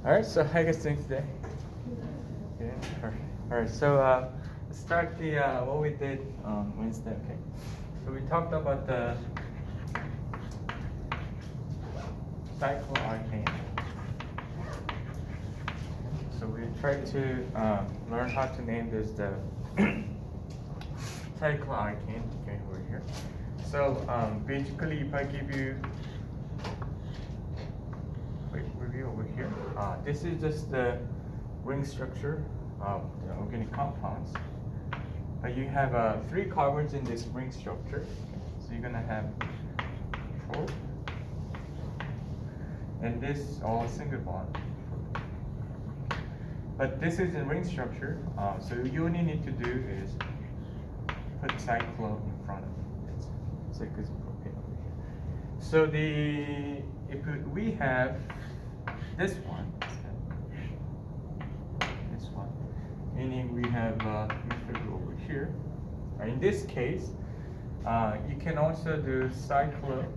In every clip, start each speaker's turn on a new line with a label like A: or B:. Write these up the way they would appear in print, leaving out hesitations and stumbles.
A: All right, so how you guys doing today? Yeah, perfect. All right, so let's start the what we did on Wednesday. Okay, so we talked about the cycloarcane. So we tried to learn how to name this the cycloarcane. Okay, over here. So basically, if I give you quick review over here, this is just the ring structure of the organic compounds. You have 3 carbons in this ring structure, so you're gonna have 4, and this all single bond. But this is a ring structure, so you only need to do is put cyclo in front of it. It's propane over here. So if we have this one, meaning we have methyl group over here. In this case, you can also do cyclopropane,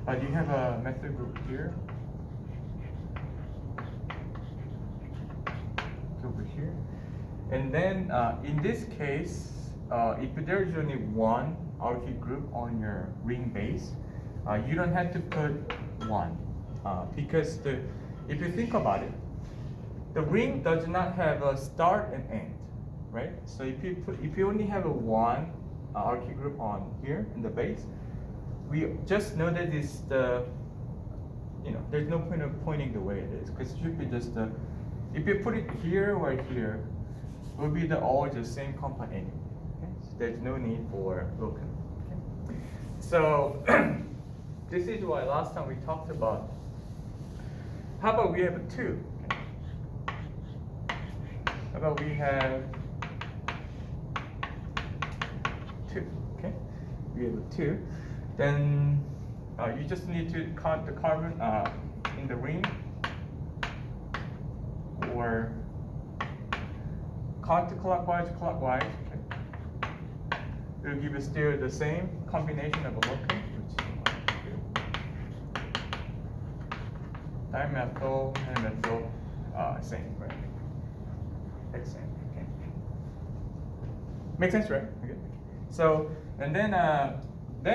A: but you have a methyl group here, over here, and then in this case, if there is only one alkyl group on your ring base, you don't have to put one. Because if you think about it, the ring does not have a start and end, right? So if you only have a one alkyl group on here in the base, we just know that it's there's no point of pointing the way it is, because it should be just if you put it here or here, it will be all the same compound anyway. Okay? So there's no need for looking. Okay? So this is why last time we talked about. How about we have a 2? How about we have 2? Okay, we have a 2. Then you just need to count the carbon in the ring, or counterclockwise, clockwise. Okay. It will give you still the same combination of a locate, which dimethyl and methyl, same, right? It's same. Okay. Makes sense, right? Okay. So, and then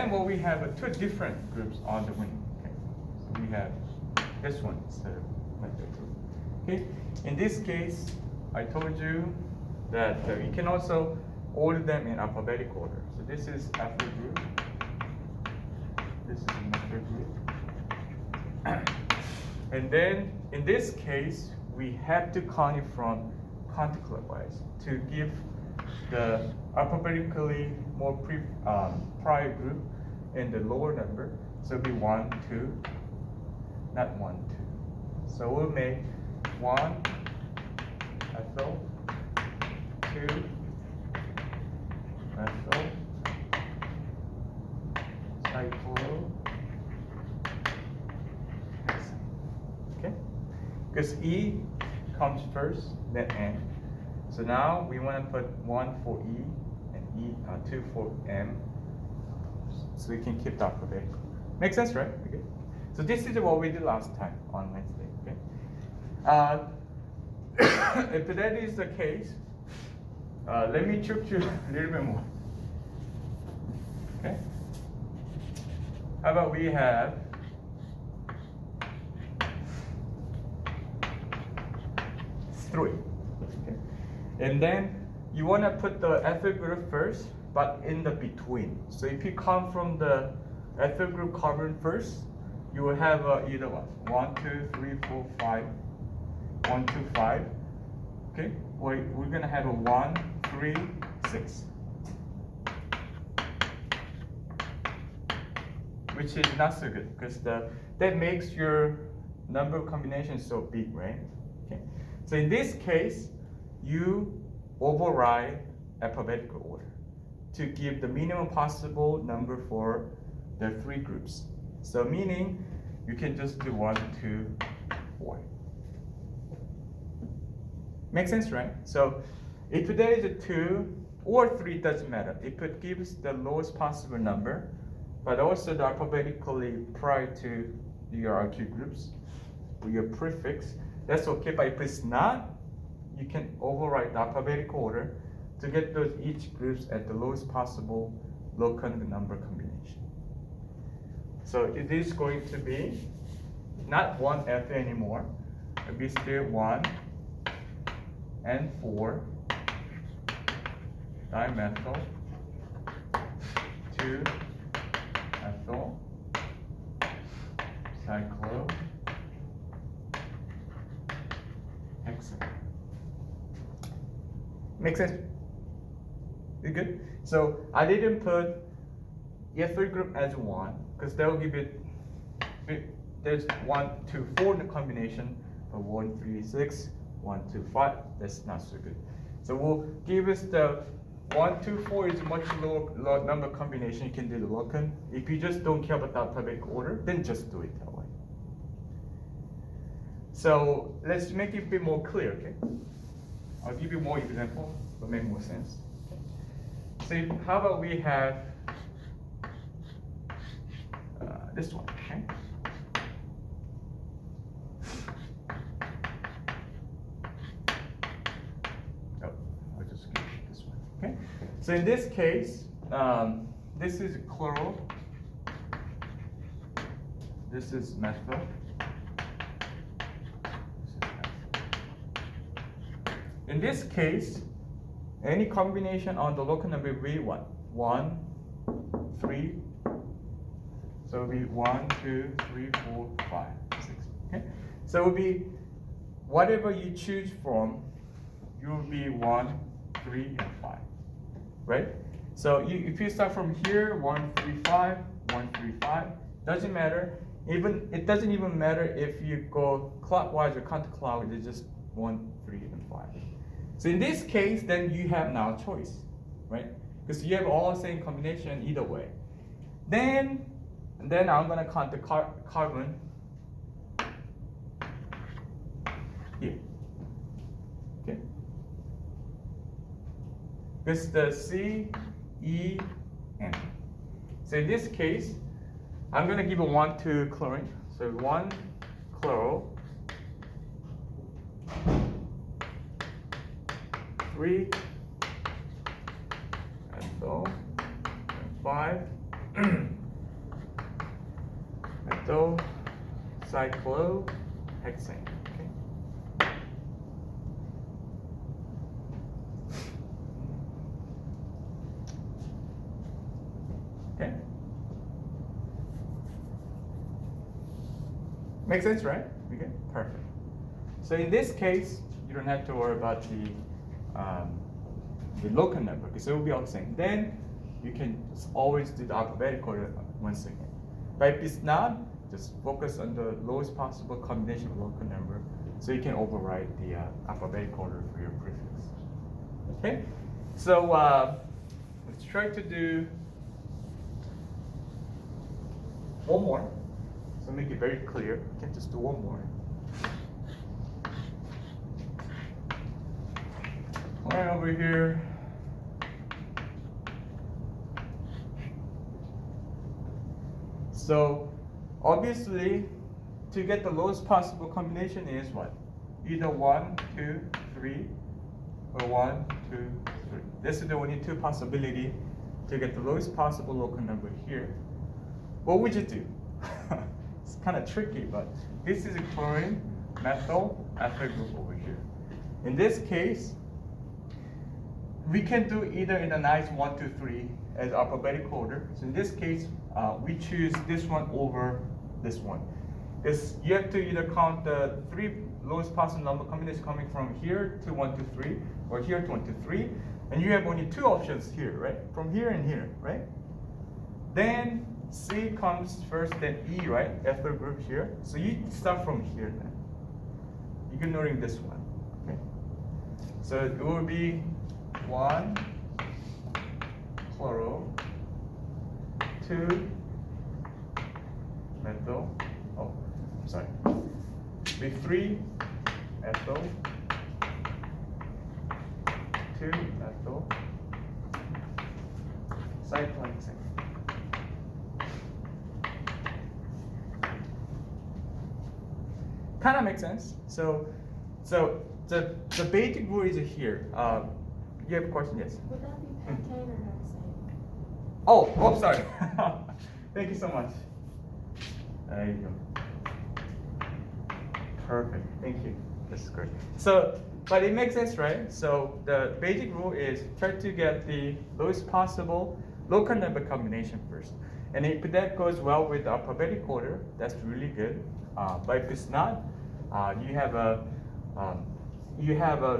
A: what we have 2 different groups on the ring. Okay. So we have this one, it's the methyl group. Okay. In this case, I told you that you can also order them in alphabetical order. So this is ethyl group. This is methyl group. And then, in this case, we have to count it from counterclockwise to give the alphabetically more prior group in the lower number. So it'll be 1, 2, not 1, 2. So we'll make 1 ethyl, 2 methyl, cyclo. Because E comes first, then N. So now we want to put 1 for E and 2 for M, so we can keep the alphabet. Makes sense, right? Okay. So this is what we did last time on Wednesday. Okay. If that is the case, let me choke you a little bit more. Okay. How about we have 3. Okay. And then you want to put the ethyl group first, but in the between. So if you come from the ethyl group carbon first, you will have either 1, 2, 3, 4, 5, 1, 2, 5. Okay, we're gonna have a 1, 3, 6, which is not so good, because that makes your number of combinations so big, right? Okay. So in this case, you override alphabetical order to give the minimum possible number for the 3 groups. So meaning you can just do 1, 2, 4. Makes sense, right? So if there is a 2 or 3, doesn't matter. If it gives the lowest possible number, but also the alphabetically prior to your RQ groups with your prefix. That's okay, but if it's not, you can overwrite the alphabetical order to get those each groups at the lowest possible local number combination. So it is going to be not 1F anymore. It'll be still 1 and 4 dimethyl 2 ethyl cyclohexane. Make sense? You good? So I didn't put ethyl group as 1 because that will give it, there's 1, 2, 4 in the combination, but 1, 3, 6, 1, 2, 5. That's not so good. So we'll give us the 1, 2, 4 is a much lower number combination. You can do the locum. If you just don't care about the alphabetical order, then just do it that way. So let's make it a bit more clear, okay? I'll give you more examples to make more sense. So how about we have this one, okay? Oh, I'll just give it this one, okay? So in this case, this is chloro, this is methyl. In this case, any combination on the local number will be what? 1, 3. So it will be 1, 2, 3, 4, 5, 6. Okay? So it will be whatever you choose from, you will be 1, 3, and 5. Right? So if you start from here, 1, 3, 5, 1, 3, 5, doesn't matter. It doesn't even matter if you go clockwise or counterclockwise, it's just 1, 3, and 5. So in this case, then you have now a choice, right? Because you have all the same combination either way. Then I'm gonna count the carbon here. Okay. This is the C, E, N. So in this case, I'm gonna give a 1 to chlorine. So 1 chloro. 3 ethyl, 5 ethyl cyclohexane. Okay. Makes sense, right? Okay, perfect. So in this case, you don't have to worry about the local number because it will be all the same. Then you can just always do the alphabetical order once again. But if it's not, just focus on the lowest possible combination of local number so you can override the alphabetical order for your prefix. Okay? So let's try to do one more. So make it very clear. You can just do one more. Right over here. So obviously, to get the lowest possible combination is what? Either 1, 2, 3, or 1, 2, 3. This is the only two possibility to get the lowest possible local number here. What would you do? It's kind of tricky, but this is a chlorine, methyl, ethyl group over here. In this case, we can do either in a nice 1, 2, 3 as alphabetical order. So in this case, we choose this one over this one. Because you have to either count the 3 lowest possible number combinations coming from here to 1, 2, 3, or here to 1, 2, 3. And you have only 2 options here, right? From here and here, right? Then C comes first, then E, right? Ethyl group here. So you start from here then. Ignoring this one, okay? So it will be 1 chloro, 2 methyl, oh, sorry, be 3 ethyl, 2 ethyl cyclohexane. kind of makes sense. So the basic rule is here. You have a question? Yes.
B: Would that be pentane or hexane?
A: Oh, sorry. Thank you so much. There you go. Perfect. Thank you. That's great. So, but it makes sense, right? So the basic rule is try to get the lowest possible local number combination first. And if that goes well with the alphabetic order, that's really good. But if it's not, you have a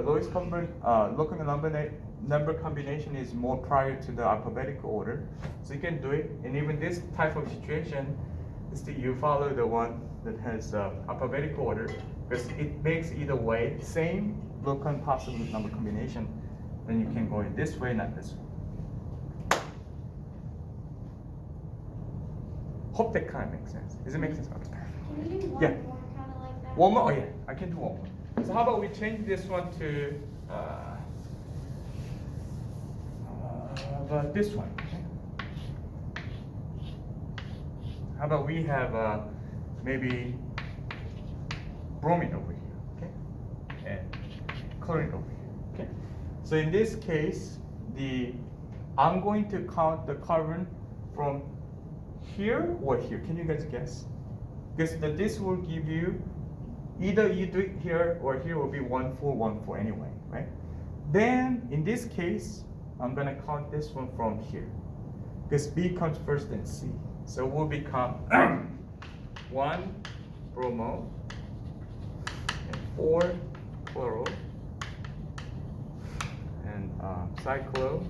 A: lowest local number combination is more prior to the alphabetical order, so you can do it. And even this type of situation, still you follow the one that has alphabetical order, because it makes either way same local possible number combination. Then you can go in this way, not this way. Hope that kind of makes sense. Does it make sense? Okay.
B: Can you do one
A: Yeah.
B: more kind of like that?
A: One more? Oh yeah, I can do one more. So how about we change this one to this one? Okay? How about we have maybe bromine over here, okay, and chlorine over here, okay. So in this case, I'm going to count the carbon from here or here. Can you guys guess? Because this will give you either you do it here or here will be 1, 4, 1, 4 anyway, right? Then in this case, I'm gonna count this one from here, because B comes first and C. So we'll become 1 bromo and 4 chloro and cyclohexane.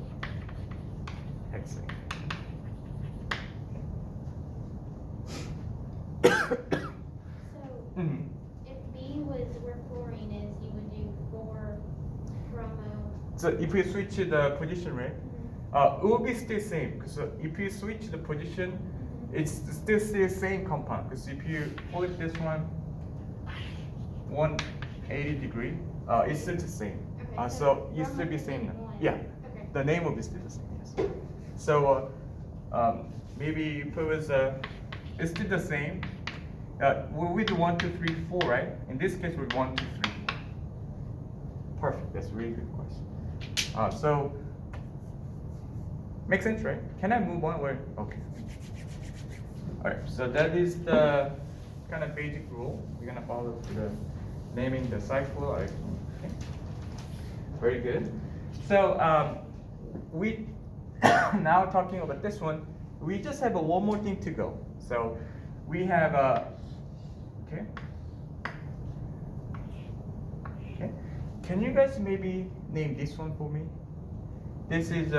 B: So
A: Mhm.
B: if B was where chlorine is, you would do 4 bromo.
A: So if we switch the position, right? It will be still same, because if you switch the position, it's still same compound. Because if you flip this one 180 degree, it's still the same.
B: Okay,
A: So it
B: bromo
A: still be
B: would
A: same.
B: be
A: Now.
B: one.
A: Yeah,
B: Okay.
A: the name will be still the same. Yes. So maybe if it was it's still the same. We do 1, 2, 3, 4, right? In this case, we're 1, 2, 3, 4. Perfect. That's a really good question. So makes sense, right? Can I move on? Where? Okay. All right. So that is the kind of basic rule we're gonna follow for the naming the cycle. Okay. Very good. So we now talking about this one. We just have one more thing to go. So we have okay. Okay. Can you guys maybe name this one for me? This is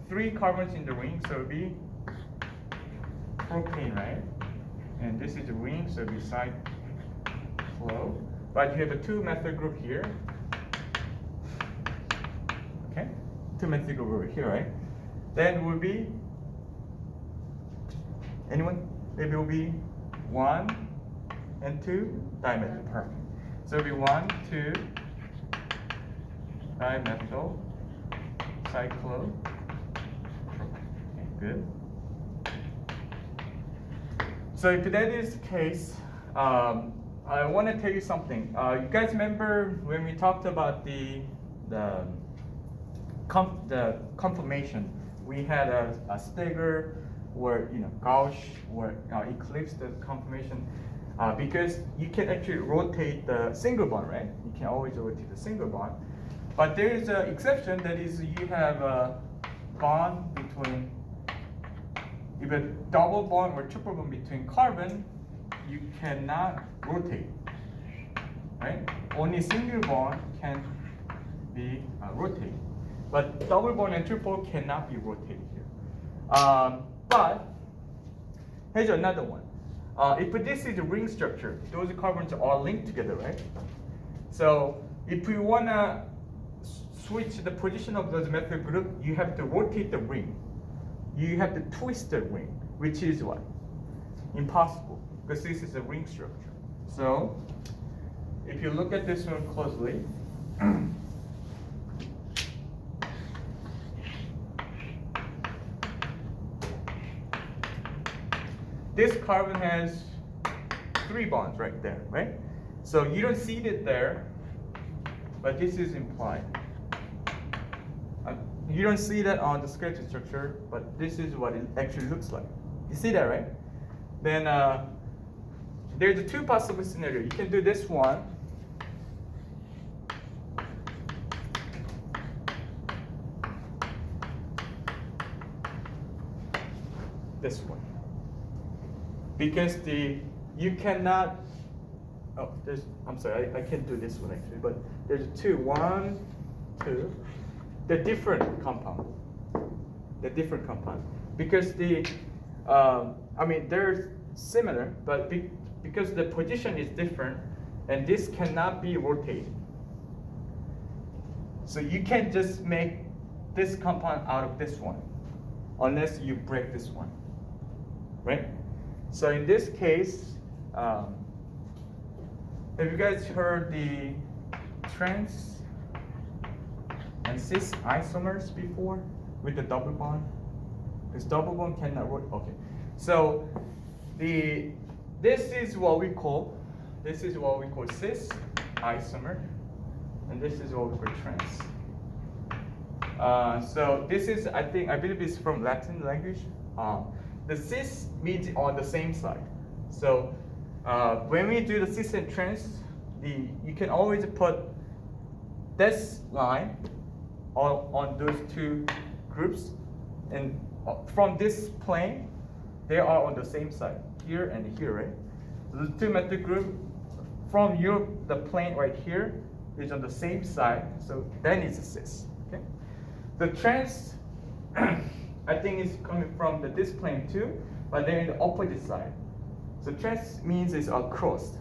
A: 3 carbons in the ring, so it'll be propane, right? And this is a ring, so it'll be cyclo. But you have a 2 methyl group here. Okay? 2 methyl group over here, right? Then will be anyone? Maybe it will be 1 and 2 dimethyl. Perfect. So it'll be 1, 2 dimethyl cyclo. Okay, good. So if that is the case, I want to tell you something. You guys remember when we talked about the conformation? We had a stagger or gauche or eclipse the conformation because you can actually rotate the single bond, right? You can always rotate the single bond. But there is an exception, that is you have a bond between, if a double bond or triple bond between carbon, you cannot rotate, right? Only single bond can be rotated. But double bond and triple cannot be rotated here. But here's another one. If this is a ring structure, those carbons are linked together, right? So if we want to switch the position of those methyl group, you have to rotate the ring. You have to twist the ring, which is what? Impossible, because this is a ring structure. So if you look at this one closely, this carbon has 3 bonds right there, right? So you don't see it there, but this is implied. You don't see that on the skeleton structure, but this is what it actually looks like. You see that, right? Then there's two possible scenarios. You can do this one. This one. Because you cannot, I'm sorry, I can't do this one actually, but there's two, one, two. They're different compound. They're different compound. Because they're similar, but because the position is different, and this cannot be rotated. So you can't just make this compound out of this one, unless you break this one, right? So in this case, have you guys heard the trans and cis isomers before with the double bond? This double bond cannot work. Okay, so this is what we call cis isomer, and this is what we call trans. So this is I believe it's from Latin language. The cis means on the same side. So when we do the cis and trans, you can always put this line on those two groups, and from this plane, they are on the same side, here and here, right? The two metal group from the plane right here is on the same side, so then it's a cis. Okay. The trans, I think is coming from this plane too, but they're in the opposite side. So trans means it's across.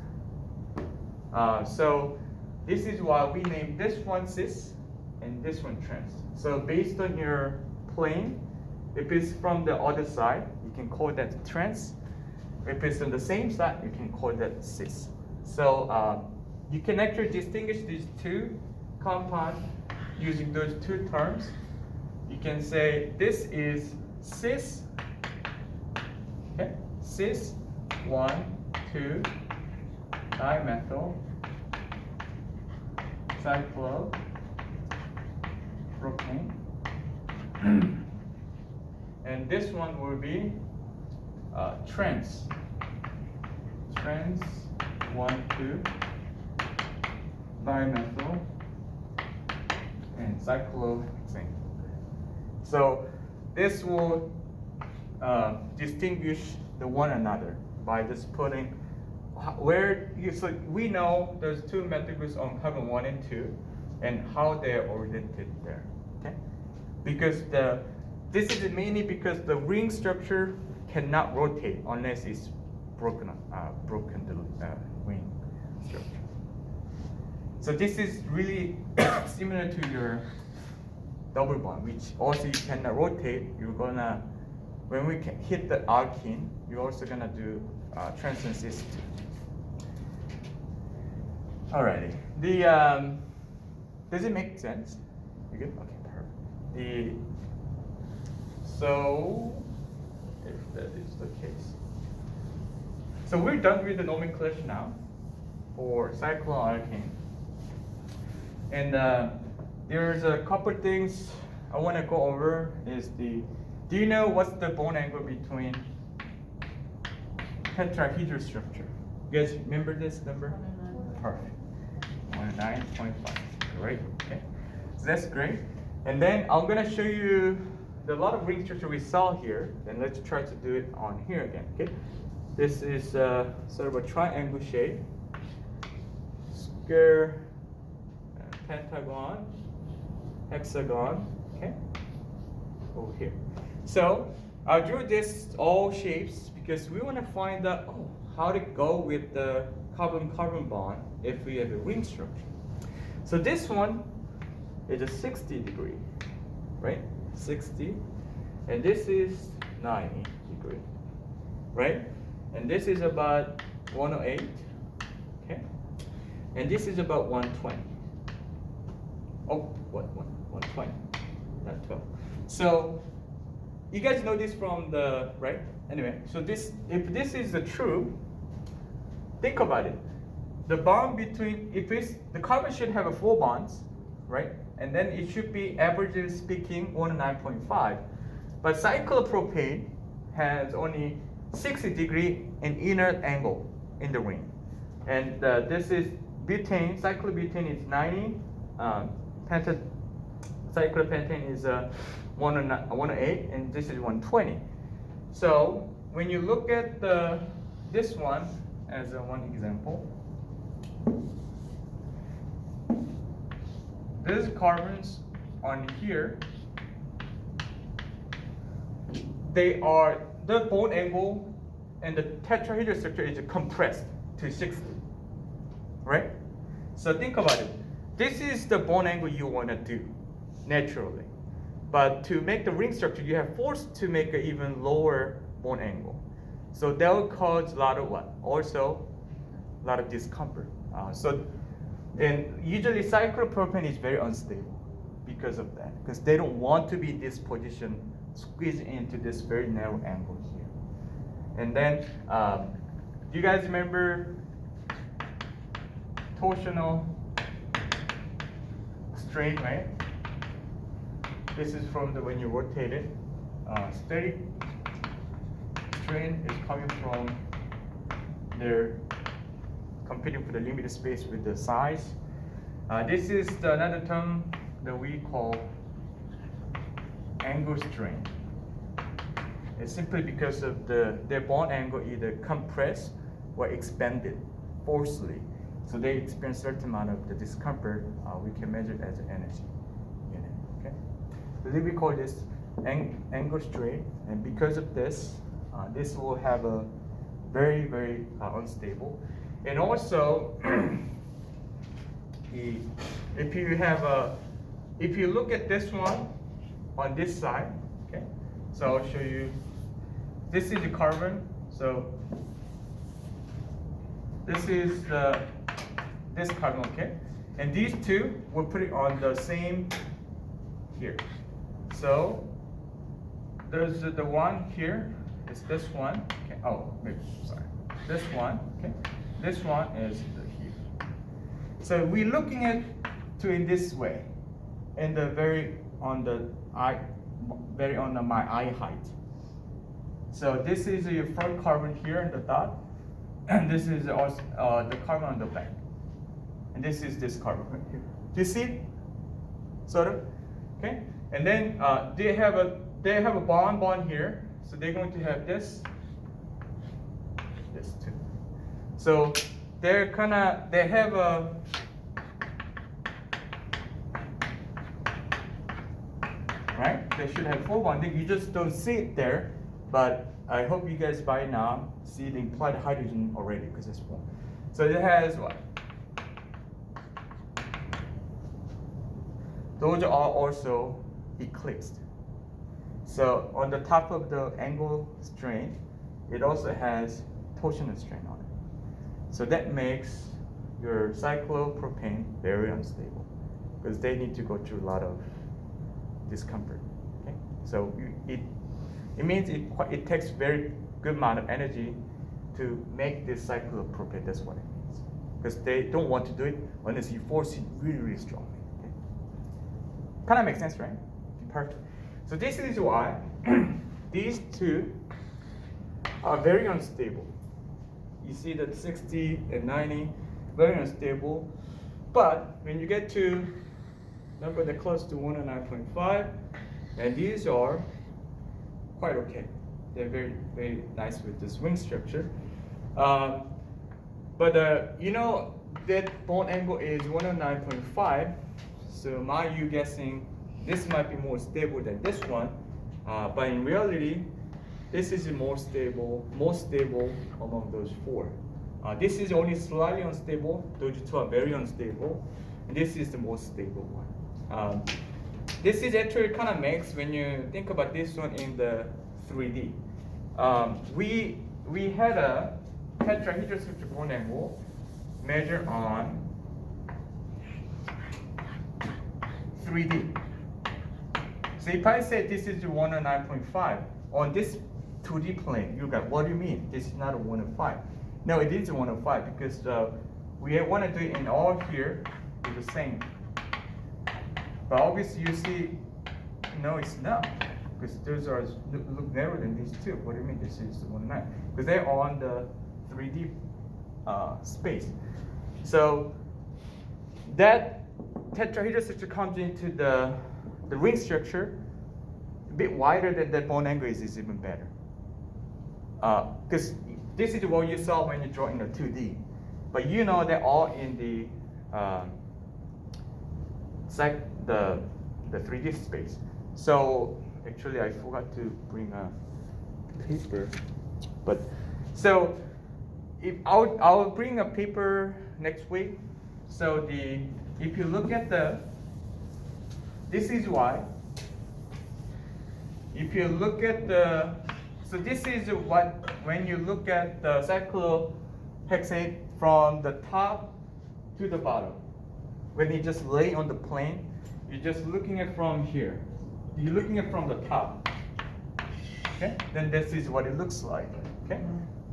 A: So this is why we named this one cis and this one trans. So based on your plane, if it's from the other side, you can call that trans. If it's on the same side, you can call that cis. So you can actually distinguish these two compounds using those two terms. You can say this is cis, okay, cis 1, 2, dimethyl, cyclopropane. And this one will be trans 1, 2, dimethyl, and cyclohexane. So this will distinguish the one another by just putting so we know there's two methyl groups on carbon 1 and 2 and how they're oriented there. Okay? Because this is mainly because the ring structure cannot rotate unless it's broken the ring structure. So this is really similar to your double bond, which also you cannot rotate. When we hit the alkene, you're also gonna do trans and cis too. Alrighty. Does it make sense? You good? Okay, perfect. So if that is the case. So we're done with the nomenclature now for cycloalkane. And there's a couple things I want to go over. Do you know what's the bond angle between tetrahedral structure? You guys remember this number? Perfect. 109.5. Great. Okay. So that's great. And then I'm gonna show you a lot of ring structure we saw here, and let's try to do it on here again. Okay. This is sort of a triangle shape. Square, pentagon, hexagon. Okay. Over here. So I drew this all shapes because we want to find out how to go with the carbon-carbon bond if we have a ring structure. So this one is a 60 degree, right? 60, and this is 90 degree, right? And this is about 108, okay? And this is about 120. Oh, what? 120, not 12. So you guys know this from the, right? Anyway, so if this is the true, think about it. the bond between, if it's, the carbon should have a 4 bonds, right? And then it should be, averagely speaking, 109.5. But cyclopropane has only 60-degree in inner angle in the ring. And this is butane, cyclobutane is 90, cyclopentane is 108, and this is 120. So when you look at this one as one example, these carbons on here, they are, the bond angle and the tetrahedral structure is compressed to 60, right? So think about it. This is the bond angle you want to do naturally. But to make the ring structure, you have forced to make an even lower bond angle. So that will cause a lot of what? Also, a lot of discomfort. And usually cyclopropane is very unstable because of that. Because they don't want to be in this position, squeezed into this very narrow angle here. And then, do you guys remember torsional strain, right? This is from when you rotate it. Static strain is coming from their competing for the limited space with the size. This is another term that we call angle strain. It's simply because of their bond angle either compressed or expanded forcefully. So they experience a certain amount of the discomfort. We can measure it as an energy unit. Okay? So we call this angle strain, and because of this, this will have a very, very unstable. And also, if you look at this one on this side, okay. So I'll show you. This is the carbon. So this is this carbon, okay. And these two, we'll put it on the same here. So there's the one here. It's this one. Okay. Oh, maybe sorry. This one. Okay. This one is here. So we're looking at in this way, and my eye height. So this is your front carbon here in the dot, and this is also the carbon on the back, and this is this carbon right here. Do you see it? Sort of, okay. And then they have a bond here, so they're going to have this too. So they have a right? They should have full bonding. You just don't see it there, but I hope you guys by now see the implied hydrogen already because it's full. So it has what? Those are also eclipsed. So on the top of the angle strain, it also has torsional strain on it. So that makes your cyclopropane very unstable because they need to go through a lot of discomfort. Okay, so it means it takes very good amount of energy to make this cyclopropane. That's what it means, because they don't want to do it unless you force it really, really strongly. Okay, kind of makes sense, right? Perfect. So this is why these two are very unstable. You see that 60 and 90 very unstable, but when you get to number that close to 109.5, and these are quite okay. They're very, very nice with this wing structure. But you know that bond angle is 109.5, so you guessing this might be more stable than this one, but in reality, this is the most stable among those four. This is only slightly unstable. Those two are very unstable, and this is the most stable one. This is actually kind of makes when you think about this one in the 3D. We had a tetrahedral structure bond angle measured on 3D. So if I say this is 109.5 on this 2D plane, you got, what do you mean? This is not a 105. No, it is a 105 because we want to do it in all here is the same. But obviously you see, no, it's not. Because those are look narrower than these two. What do you mean this is 1.9? Because they're on the 3D space. So that tetrahedral structure comes into the ring structure a bit wider than that bone angle is even better. Because this is what you saw when you draw in the 2D. But you know they're all in the 3D space. So actually I forgot to bring a paper. But so if I'll bring a paper next week. So if you look at this is why. If you look at so this is what, when you look at the cyclohexane from the top to the bottom, when you just lay on the plane, you're just looking at from here. You're looking at from the top. Okay? Then this is what it looks like. Okay?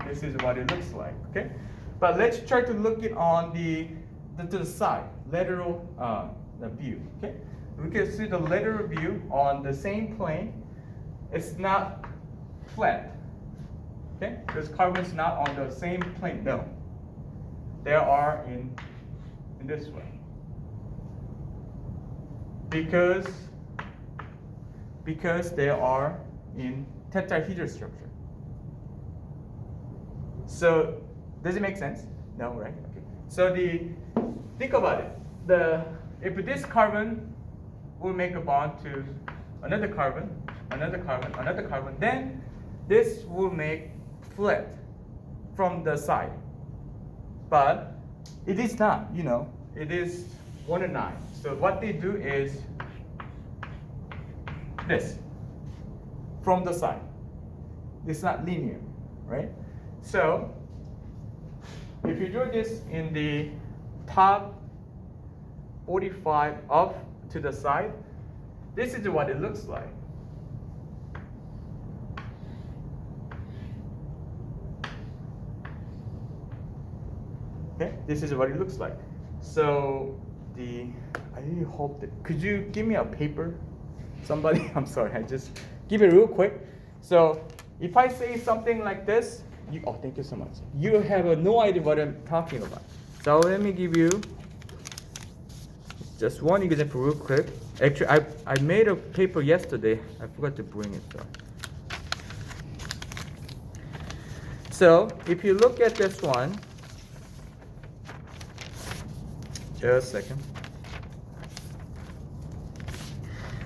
A: This is what it looks like. Okay? But let's try to look it on to the side, lateral view. Okay? We can see the lateral view on the same plane. It's not flat. Okay? Because carbon's not on the same plane. No. They are in this way. Because they are in tetrahedral structure. So does it make sense? No, right? Okay. So think about it. If this carbon will make a bond to another carbon, another carbon, another carbon, then this will make flat from the side. But it is not, it is 1.9. So what they do is this, from the side. It's not linear, right? So if you draw this in the top 45 up to the side, this is what it looks like. Okay, this is what it looks like. So I really hope that, could you give me a paper? Somebody, I'm sorry, I just give it real quick. So if I say something like this, thank you so much. You have no idea what I'm talking about. So let me give you just one example real quick. Actually, I made a paper yesterday. I forgot to bring it though. So if you look at this one, just a second.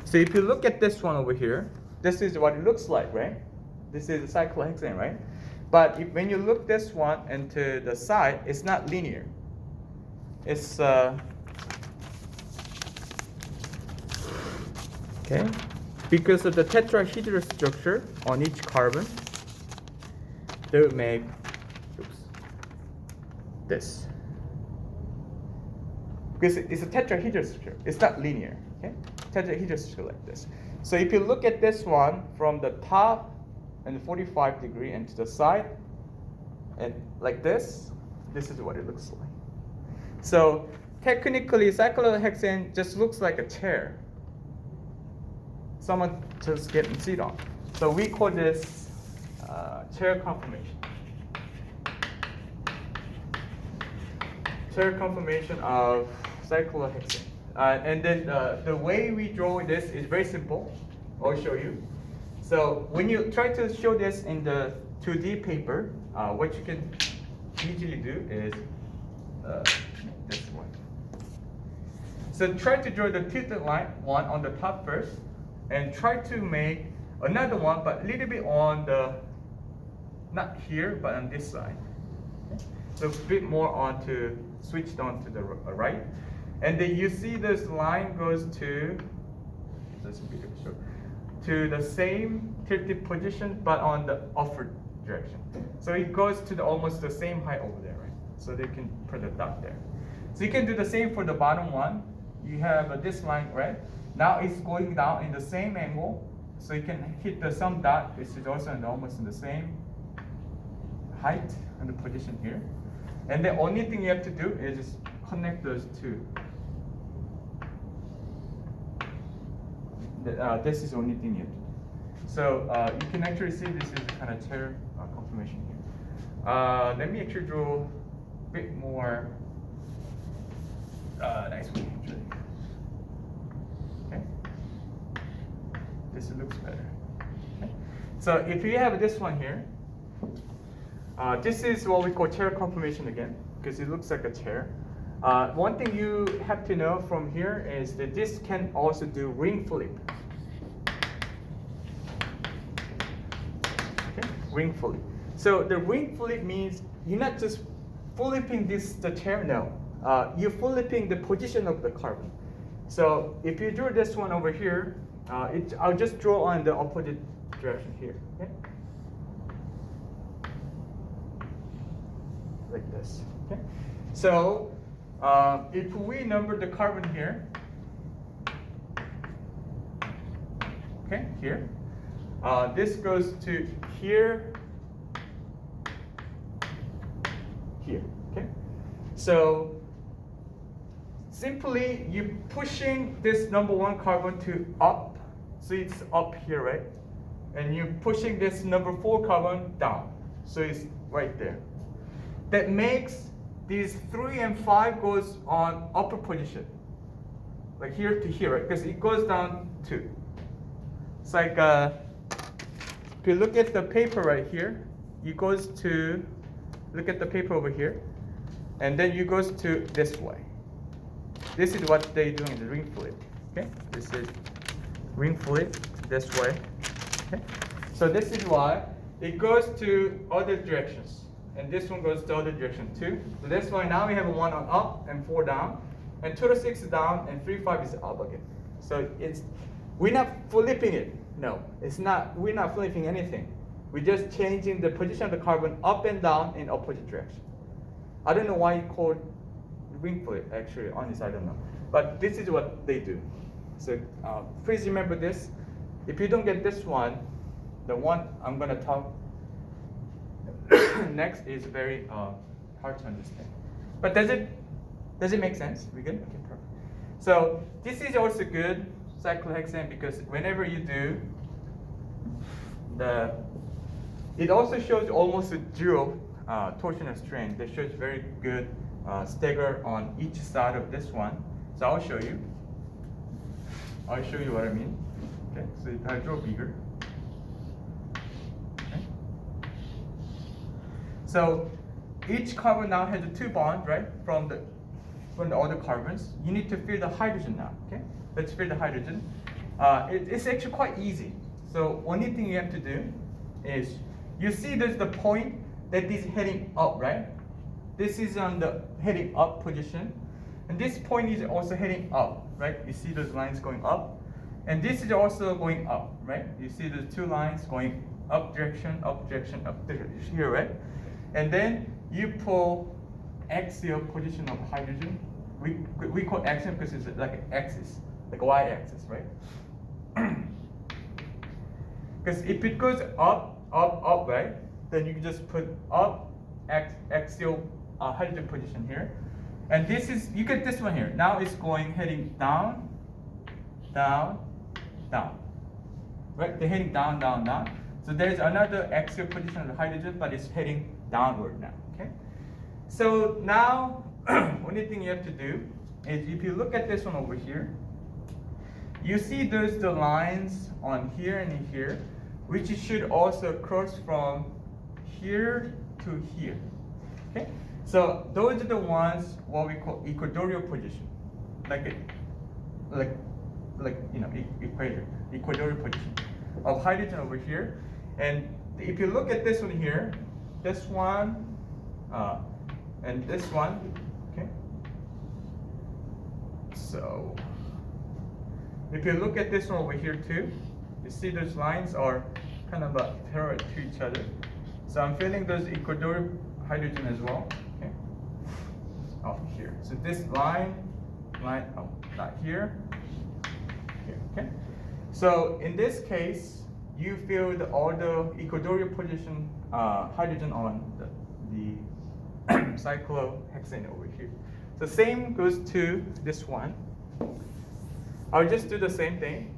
A: So if you look at this one over here, this is what it looks like, right? This is a cyclohexane, right? But when you look this one and to the side, it's not linear. It's okay, because of the tetrahedral structure on each carbon, they would make this. Because it's a tetrahedral structure, it's not linear. Okay, tetrahedral structure like this. So if you look at this one from the top and 45 degree and to the side, and like this is what it looks like. So technically, cyclohexane just looks like a chair. Someone just getting seat on. So we call this chair conformation. Chair conformation of cyclohexane. And then the way we draw this is very simple. I'll show you. So when you try to show this in the 2D paper, what you can easily do is this one. So try to draw the tilted line one on the top first, and try to make another one, but a little bit on the, not here, but on this side. Okay? So a bit more switched on to the right. And then you see this line goes to the same tilted position, but on the upward direction. So it goes to almost the same height over there, right? So they can put a dot there. So you can do the same for the bottom one. You have this line, right? Now it's going down in the same angle, so you can hit some dot. This is also almost in the same height and the position here. And the only thing you have to do is just connect those two. This is the only thing you have to do. So you can actually see this is kind of chair confirmation here. Let me actually draw a bit more nice one actually. Okay. This looks better. Okay. So if you have this one here, this is what we call chair conformation again, because it looks like a chair. One thing you have to know from here is that this can also do ring flip. Okay, ring flip. So the ring flip means you're not just flipping the chair, no. You're flipping the position of the carbon. So if you draw this one over here, I'll just draw on the opposite direction here. Okay? Like this. Okay? So if we number the carbon here, okay, here, this goes to here, here. Okay? So simply you pushing this number one carbon to up, so it's up here, right? And you're pushing this number 4 carbon down, so it's right there. That makes these 3 and 5 goes on upper position, like here to here, right? Because it goes down 2. It's like if you look at the paper right here, it goes to, look at the paper over here, and then it goes to this way. This is what they do in the ring flip. Okay, this is ring flip this way. Okay, so this is why it goes to other directions. And this one goes the other direction too. So that's why now we have 1 on up and 4 down, and 2 to 6 is down, and 3, 5 is up again. So we're not flipping it. No, it's not. We're not flipping anything. We're just changing the position of the carbon up and down in opposite direction. I don't know why you called ring flip actually on this. I don't know, but this is what they do. So please remember this. If you don't get this one, the one I'm gonna talk next is very hard to understand. But does it make sense? We good? Okay, perfect. So this is also good cyclohexane because whenever you do it also shows almost a 0 torsional strain. That shows very good stagger on each side of this one. So I'll show you. I'll show you what I mean. Okay, so if I draw bigger. So each carbon now has a 2 bond, right, from the other carbons. You need to fill the hydrogen now. Okay, let's fill the hydrogen. It's actually quite easy. So only thing you have to do is you see there's the point that is heading up, right? This is on the heading up position, and this point is also heading up, right? You see those lines going up, and this is also going up, right? You see the 2 lines going up direction, up direction, up direction here, right? And then you pull axial position of hydrogen. We call axial because it's like an axis, like a y-axis, right? Because if it goes up, up, right, then you can just put up axial hydrogen position here. And this is, you get this one here. Now it's heading down, down, down. Right? They're heading down, down, down. So there's another axial position of the hydrogen, but it's heading downward now. Okay? So now, only thing you have to do is if you look at this one over here, you see there's the lines on here and here, which should also cross from here to here. Okay? So those are the ones what we call equatorial position, like you know, equator, equatorial position of hydrogen over here. And if you look at this one here, this one and this one, okay. So if you look at this one over here too, you see those lines are kind of parallel to each other. So I'm feeling those equatorial hydrogen as well. Okay, up here. So this line, oh, not here, here. Okay. So in this case, you feel all the equatorial position hydrogen on the cyclohexane over here. So same goes to this one. I'll just do the same thing.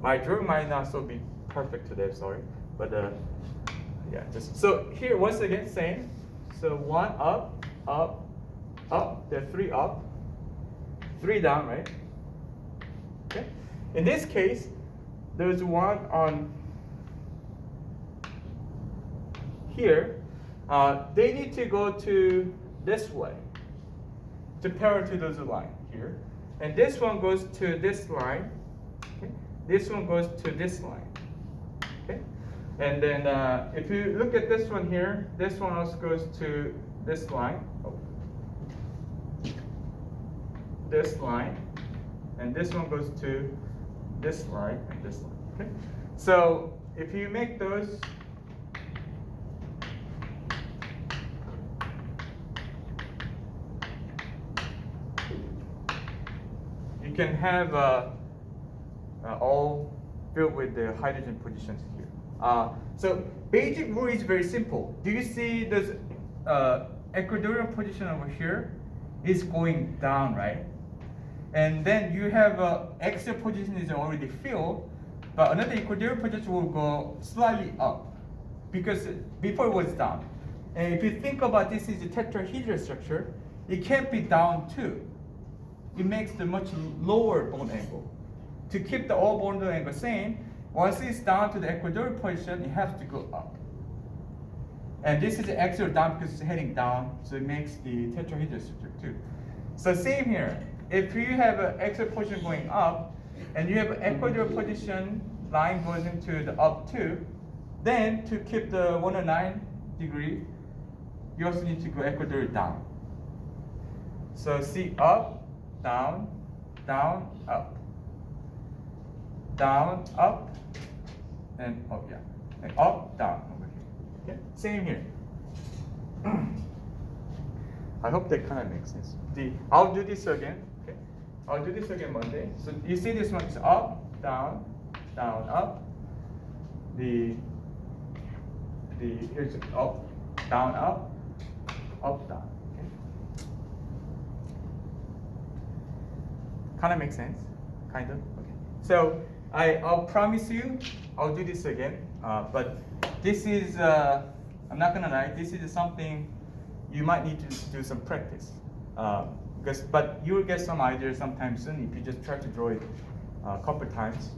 A: My drawing might not so be perfect today, sorry, but yeah, just so here once again same. So 1 up, up, up. There are 3 up, 3 down, right? Okay. In this case, there's one on here. They need to go to this way, to parallel to those line here, and this one goes to this line. Okay. This one goes to this line. Okay. And then if you look at this one here, this one also goes to this line. Oh. This line, and this one goes to this line and this line. Okay. So if you make those, you can have all filled with the hydrogen positions here. So basic rule is very simple. Do you see this equatorial position over here is going down, right? And then you have axial position is already filled, but another equatorial position will go slightly up because before it was down. And if you think about this is a tetrahedral structure, it can't be down too. It makes the much lower bone angle. To keep the all bone angle same, once it's down to the equatorial position, it has to go up. And this is axial down because it's heading down, so it makes the tetrahedral structure too. So same here. If you have an axial position going up, and you have an equatorial position line goes into the up too, then to keep the 109 degree, you also need to go equatorial down. So see up, down, down, up. Down, up, and up, yeah. And up, down over here. Okay? Same here. I hope that kind of makes sense. I'll do this again. Okay? I'll do this again Monday. So you see this one is up, down, down, up. Here's up, down, up, down. Okay? Kind of makes sense? Kind of? Okay. So I'll promise you I'll do this again. But this is, I'm not gonna lie, this is something you might need to do some practice. But you will get some ideas sometime soon if you just try to draw it a couple times.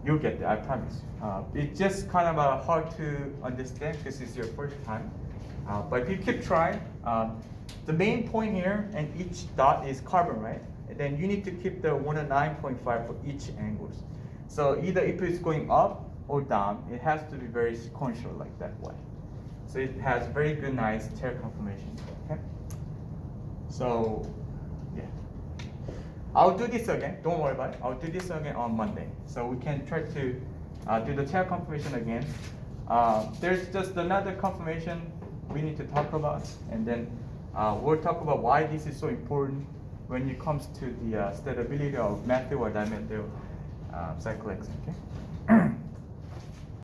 A: You'll get there, I promise. It's just kind of hard to understand because it's your first time. But if you keep trying, the main point here and each dot is carbon, right? And then you need to keep the 109.5 for each angles. So either if it's going up or down, it has to be very sequential like that way. So it has very good, nice tear conformation. Okay. So yeah, I'll do this again. Don't worry about it. I'll do this again on Monday. So we can try to do the tear conformation again. There's just another conformation we need to talk about, and then we'll talk about why this is so important when it comes to the stability of methyl or dimethyl cyclohexane. Okay.